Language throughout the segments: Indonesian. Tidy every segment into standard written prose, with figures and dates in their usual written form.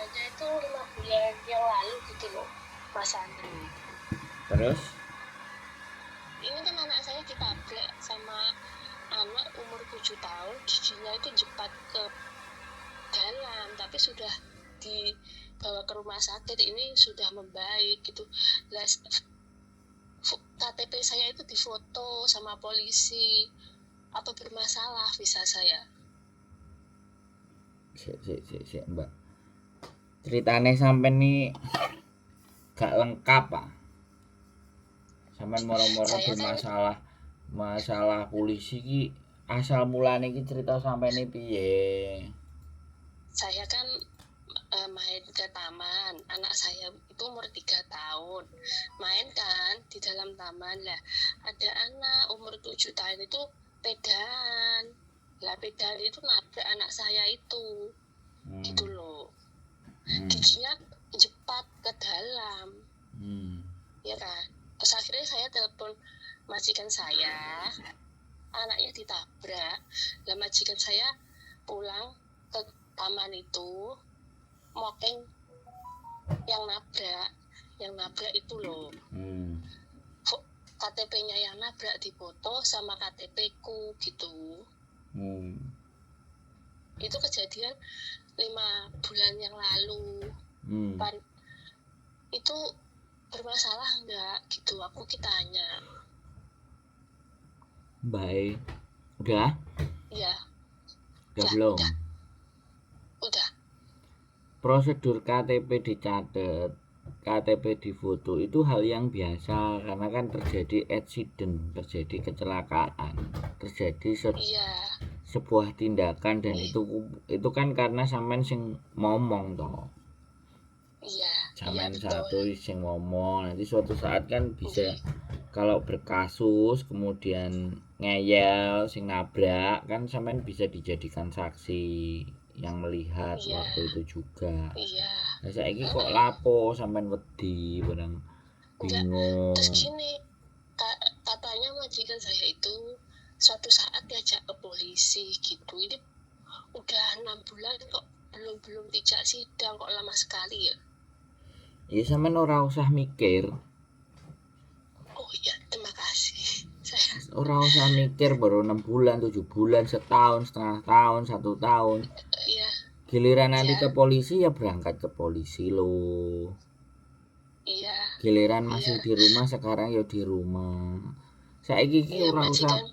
kejadiannya itu 5 bulan yang lalu gitu loh, Mas Andri. Terus? Ini kan anak saya ditabrak sama anak umur 7 tahun, giginya itu jepat ke dalam, tapi sudah dibawa ke rumah sakit, ini sudah membaik gitu. KTP saya itu difoto sama polisi. Apa bermasalah visa saya? Sik, Mbak. Ceritane sampean nih gak lengkap, Pak. Sampean moro-moro bermasalah masalah polisi ki asal mulane ki cerita sampene piye? Saya kan main ke taman, anak saya itu umur 3 tahun, main kan di dalam taman lah, ada anak umur 7 tahun itu pedaan itu nabrak anak saya itu, gitu loh. Giginya jepat ke dalam, ya kan. Terus akhirnya saya telepon majikan saya, anaknya ditabrak, lah majikan saya pulang ke taman itu, mokeng yang nabrak itu loh. KTP-nya yang nabrak dipoto sama KTP-ku gitu. Itu kejadian 5 bulan yang lalu. Itu bermasalah enggak gitu, aku tanya. Baik. Udah? Iya. Udah belum? Udah. Prosedur KTP dicatat, KTP difoto itu hal yang biasa karena kan terjadi accident, terjadi kecelakaan, terjadi sebuah tindakan dan itu kan karena sampean sing ngomong toh. Iya. Sampean satu sing ngomong, nanti suatu saat kan bisa kalau berkasus kemudian ngeyel sing nabrak kan sampean bisa dijadikan saksi yang melihat waktu itu juga. Nah saiki kok lapo sampean wedi barang bingung. Terus gini, katanya majikan saya itu suatu saat diajak ke polisi gitu. Ini udah 6 bulan kok belum dijak sidang, kok lama sekali ya. Ya sampean ora usah mikir. Oh iya, terima kasih. Ora usah mikir baru 6 bulan, 7 bulan, setahun, setengah tahun, 1 tahun. Iya. Giliran nanti ke polisi ya berangkat ke polisi loh. Iya. Giliran masih di rumah sekarang ya di rumah. Saiki iki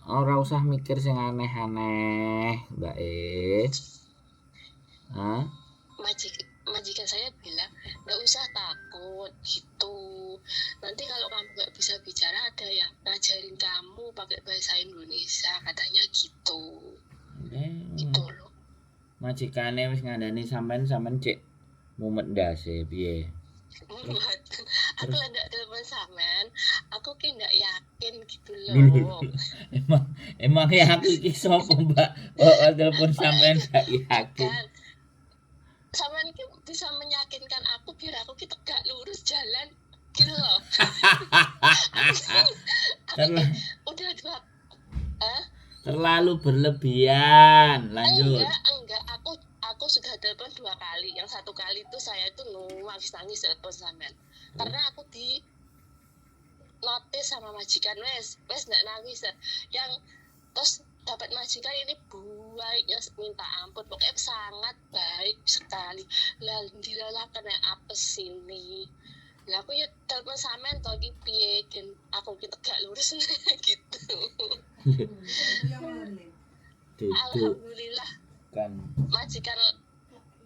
ora usah mikir sing aneh-aneh, Mbak Hah? Majikan saya bilang nggak usah takut gitu, nanti kalau kamu nggak bisa bicara ada yang ngajarin kamu pakai bahasa Indonesia, katanya gitu. Gitu loh. Majikane wis ngandani sampean cek mumet ndase piye? Aku nggak telepon sampean, aku ki nggak yakin gitu loh. Emang ya aku iki sapa, Mbak? Oh, telepon sampean gak yakin. Sampean ki bisa meyakinkan aku biar aku ki tegak lurus jalan gitu loh. Udah 2 terlalu berlebihan. Lanjut. Enggak, aku sudah telepon 2 kali. Yang 1 kali itu saya itu nangis telepon sampean. Karena aku di notis sama majikan, wes enggak nangis. Yang terus dapat majikan ini baiknya minta ampun, pokoknya sangat baik sekali. Lah dilalah kena apes ini. Lah aku ya telepon sampean to iki piye dan aku ki tegak lurus gitu. Alhamdulillah kan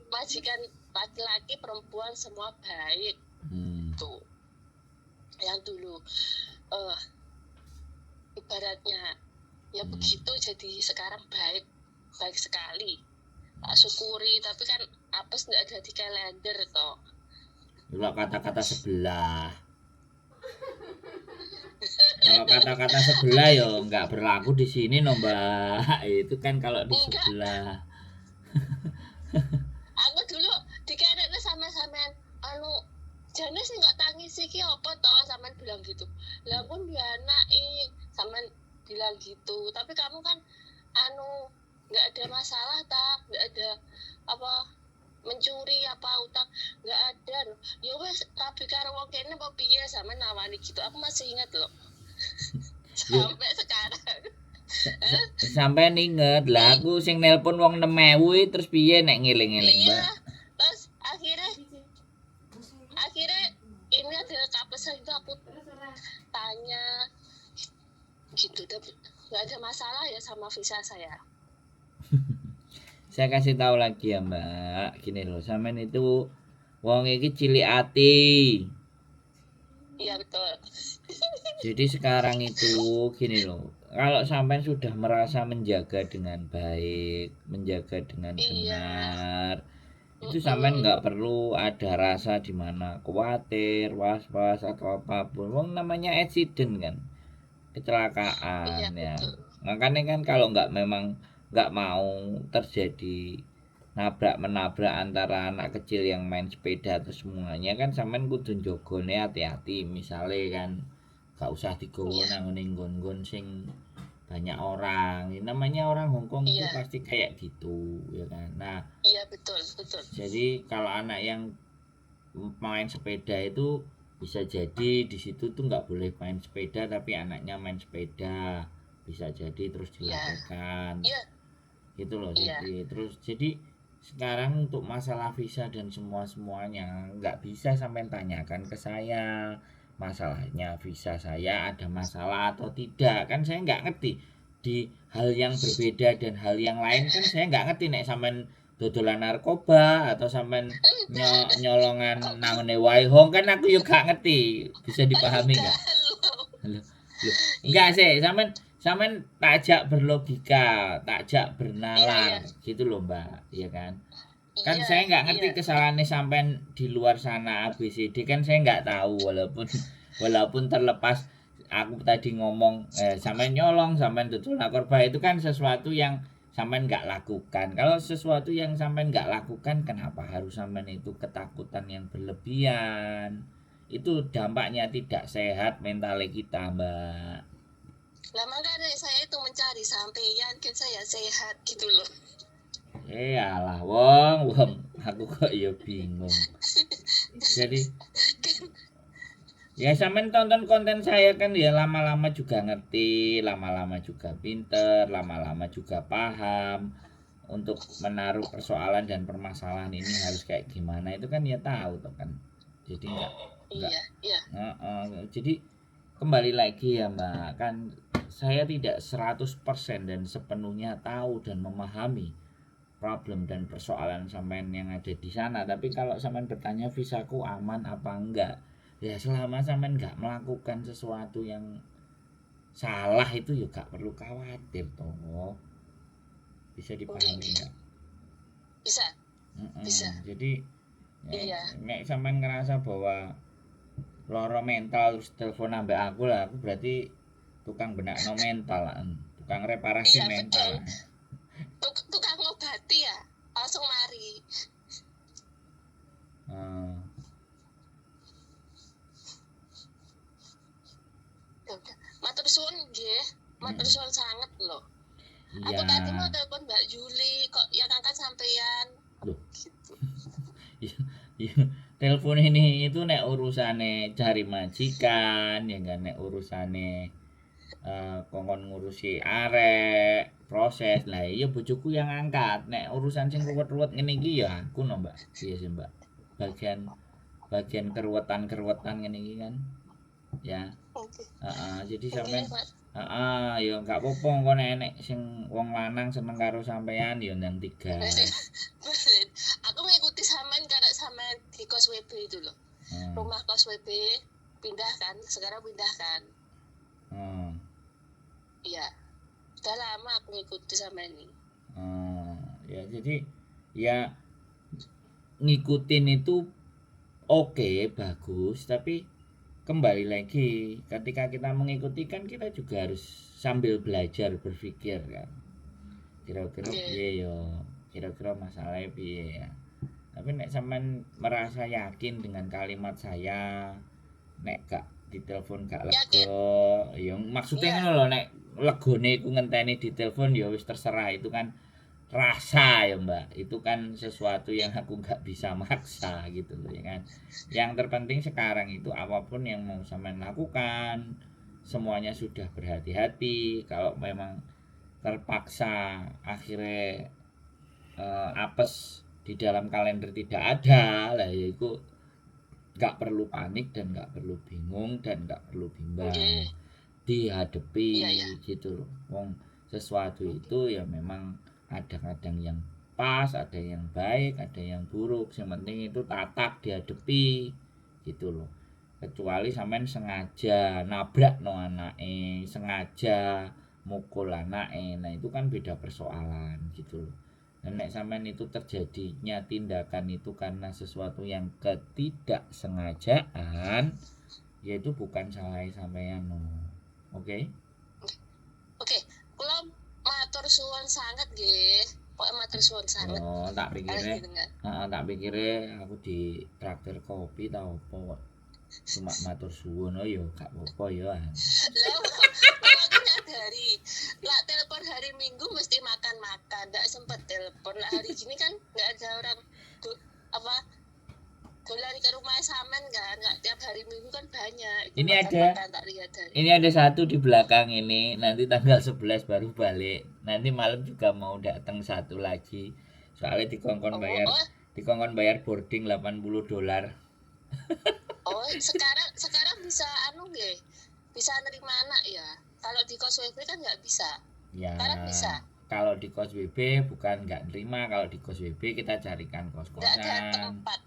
majikan laki-laki perempuan semua baik. Tuh yang dulu ibaratnya ya begitu, jadi sekarang baik sekali, tak syukuri. Tapi kan apes nggak ada di kalender toh. Kalau kata-kata sebelah kalau kata-kata sebelah ya nggak berlaku di sini no Mbak, itu kan kalau di sebelah. Aku dulu dikiranya sama-sama jane sih nggak tangis sih ki apa toh, sampean bilang gitu. Lah pun dia anak sampean bilang gitu, tapi kamu kan nggak ada masalah tak, nggak ada apa mencuri apa utang nggak ada loh. Ya wes rabi karo wong kene apa piye sama nawani gitu. Aku masih ingat loh. Sampai sekarang. Sampai inget lah aku sing nelpon wong 6.000 terus piye nek ngiling-eling, Iya. Mbak? Terus akhirnya ini ada kapesan itu aku tanya gitu, tapi nggak ada masalah ya sama visa saya. Saya kasih tahu lagi ya, Mbak. Gini loh, sampean itu wong iki cilik ati. Iya betul. Jadi sekarang itu gini loh, kalau sampean sudah merasa menjaga dengan baik, menjaga dengan benar, itu sampean nggak perlu ada rasa di mana khawatir, was-was atau apapun. Wong namanya accident kan, kecelakaan ya. Makanya kan kalau memang nggak mau terjadi nabrak menabrak antara anak kecil yang main sepeda atau semuanya kan sampean kudu jogone hati-hati, misalnya kan gak usah digowo nang nggon-nggon sing banyak orang. Ini namanya orang Hongkong itu pasti kayak gitu ya kan. Nah, iya betul. jadi kalau anak yang main sepeda itu bisa jadi di situ tuh nggak boleh main sepeda tapi anaknya main sepeda, bisa jadi terus dilakukan. Gitu loh. Jadi sekarang untuk masalah visa dan semuanya nggak bisa sampai tanyakan ke saya masalahnya visa saya ada masalah atau tidak, kan saya nggak ngerti di hal yang berbeda dan hal yang lain, kan saya nggak ngerti nek sampean dodolan narkoba atau sampean nyolongan nangone Waihong, kan aku juga gak ngerti, bisa dipahami nggak? Enggak sih, sampean takjak berlogika, takjak bernalar gitu loh Mbak, iya kan? Kan saya nggak ngerti kesalahannya sampean di luar sana ABCD, kan saya nggak tahu, walaupun terlepas aku tadi ngomong sampean nyolong, sampean dodol narkoba itu kan sesuatu yang sampean nggak lakukan. Kalau sesuatu yang sampean nggak lakukan, kenapa harus sampean itu ketakutan yang berlebihan? Itu dampaknya tidak sehat mental kita, Mbak. Lah makanya saya itu mencari sampeyan kan saya sehat gitu loh. Alah wong aku kok ya bingung. Jadi ya sampean tonton konten saya kan ya lama-lama juga ngerti, lama-lama juga pinter, lama-lama juga paham untuk menaruh persoalan dan permasalahan ini harus kayak gimana, itu kan ya tahu toh kan. Jadi enggak. Jadi kembali lagi ya Mbak, kan saya tidak 100% dan sepenuhnya tahu dan memahami problem dan persoalan sampean yang ada di sana, tapi kalau sampean bertanya visaku aman apa enggak, ya selama sampean enggak melakukan sesuatu yang salah itu ya gak perlu khawatir toh. Bisa dipahami enggak? Bisa. Jadi nek sampean ngerasa bahwa loro mental terus telepon ambek aku lah, aku berarti tukang benakno mental, tukang reparasi mental. Tukang ngobati ya, langsung mari. Matur suwun nggih, matur suwun sangat loh. Aku tadi mau telepon Mbak Juli kok yang angkat sampean. Loh. Gitu. Telepon ini itu nek urusane cari majikan, ya kan, nek urusane kongkon ngurusi arek proses lah, iya bojoku yang angkat. Nek urusan sing ruwet-ruwet ngene iki ya aku no Mbak. Iya sih Mbak, bagian keruwetan ngene iki kan ya. Jadi sampean ya enggak apa-apa engko nek sing wong lanang seneng karo sampean ya ndang 3. Aku ngikuti sampean karena sampean di kos WB itu loh. Rumah kos WB pindah kan, sekarang pindah kan. Iya. Udah lama aku ngikuti sama ini. Ya jadi ya ngikutin itu oke, bagus, tapi kembali lagi ketika kita mengikuti kan kita juga harus sambil belajar berpikir kan. Kira-kira piye yo? Kira-kira masalahnya piye ya? Tapi nek sampean merasa yakin dengan kalimat saya, nek gak ditelepon gak lega, ya maksudnya ngono lho, nek legone iku ngenteni ditelepon ya wis terserah, itu kan rasa ya Mbak, itu kan sesuatu yang aku nggak bisa maksa gitu loh ya kan. Yang terpenting sekarang itu apapun yang mau sampean lakukan semuanya sudah berhati-hati. Kalau memang terpaksa akhirnya apes di dalam kalender tidak ada lah ya itu nggak perlu panik dan nggak perlu bingung dan nggak perlu bimbang, Nggih. dihadapi Iya, iya. gitu loh. Wong sesuatu itu ya memang ada kadang yang pas, ada yang baik, ada yang buruk. Yang penting itu tatak dihadapi gitu loh. Kecuali sampean sengaja nabrak no anake, sengaja mukul anake. Nah, itu kan beda persoalan gitu loh. Dan nek sampean itu terjadinya tindakan itu karena sesuatu yang ketidaksengajaan, yaitu bukan salah sampean no. Oke? Oke, kula matur suwun sanget nggih. Pokoke matur suwun sanget. Oh, tak Kalih pikirnya, jenengan. tak pikirnya aku di traktir kopi tau apa kok. Cuma matur suwun oh ya gak apa-apa ya. Lah kula ki nyadari, lah telepon hari Minggu mesti makan-makan, nggak sempet telepon. Lah hari gini kan nggak ada orang dolan ke rumah sampean kan, nggak tiap hari Minggu kan banyak. Itu Ini makan-makan tak lihat dari. Ini ada satu di belakang ini, nanti tanggal 11 baru balik. Nanti malam juga mau datang satu lagi. Soalnya dikongkon bayar boarding $80. Oh, sekarang bisa nggih. Bisa nerima anak ya. Kalau di kos WB kan nggak bisa. Ya. Sekarang bisa. Kalau di kos WB bukan nggak nerima, kalau di kos WB kita carikan Nggak ada kos-kosan. tempat.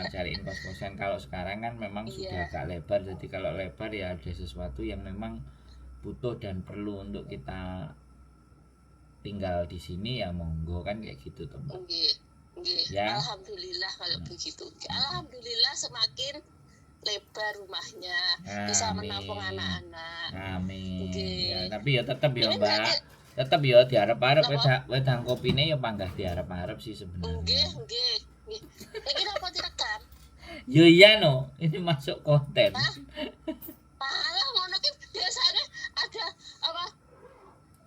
Cariin kos-kosan. Kalau sekarang kan memang sudah agak lebar, jadi kalau lebar ya ada sesuatu yang memang butuh dan perlu untuk kita tinggal di sini ya monggo kan kayak gitu teman. Nggih. Ya. Alhamdulillah kalau begitu. Alhamdulillah semakin lebar rumahnya, bisa menampung anak-anak. Amin. Nggih. Ya, tapi ya tetap ya Ini Mbak. berarti Tetap ya diharap-harap Napa? wedang kopine ya panggah diharap-harap sih sebenarnya. Nggih. Iki napa direkam? Yo iya no, ini masuk konten. Hah? Malah ngono ki biasanya ada apa?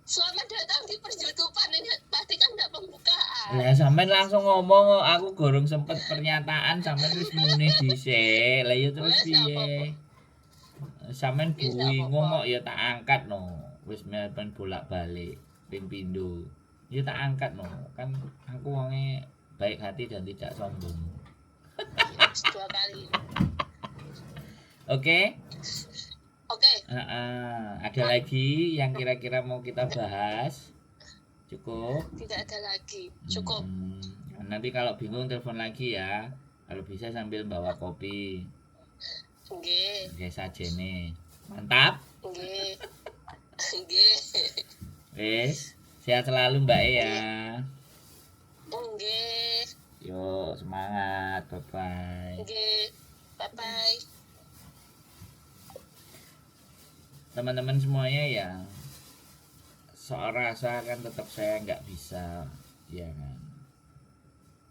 Selamat datang di perjutupan ini pasti kan enggak pembukaan. Lah sampean langsung ngomong aku gorong sempet pernyataan sampean wis muni dhisik. Lah ya terus Wes, nggak piye? Sampean Wis, nggak bingung apa-apa. kok ya tak angkat no. Wis melpen bolak-balik ping pindho. Ya tak angkat no. Kan aku wonge baik hati dan tidak sombong. 2 kali. Oke? Oke. Ada lagi yang kira-kira mau kita bahas? Cukup? Tidak ada lagi. Cukup. Nanti kalau bingung telepon lagi ya. Kalau bisa sambil bawa kopi. Nggih. Oke saja nih. Mantap. Nggih. Nggih. Wes, sehat selalu Mbak ya. Nggih. Yuk, semangat. Bye-bye. Nggih. Bye-bye. Teman-teman semuanya ya, soal rasa kan tetap saya nggak bisa, ya kan.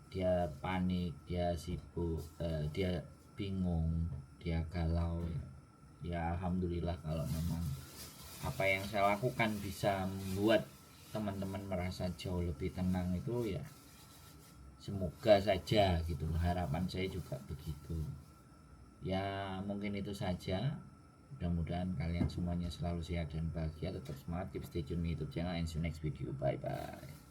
Dia panik, dia sibuk, dia bingung, dia galau. Ya alhamdulillah kalau memang apa yang saya lakukan bisa membuat teman-teman merasa jauh lebih tenang itu ya semoga saja gitu loh, harapan saya juga begitu. Ya mungkin itu saja. Mudah-mudahan kalian semuanya selalu sehat dan bahagia, tetap semangat, keep stay tune di YouTube channel, and see you next video. Bye bye.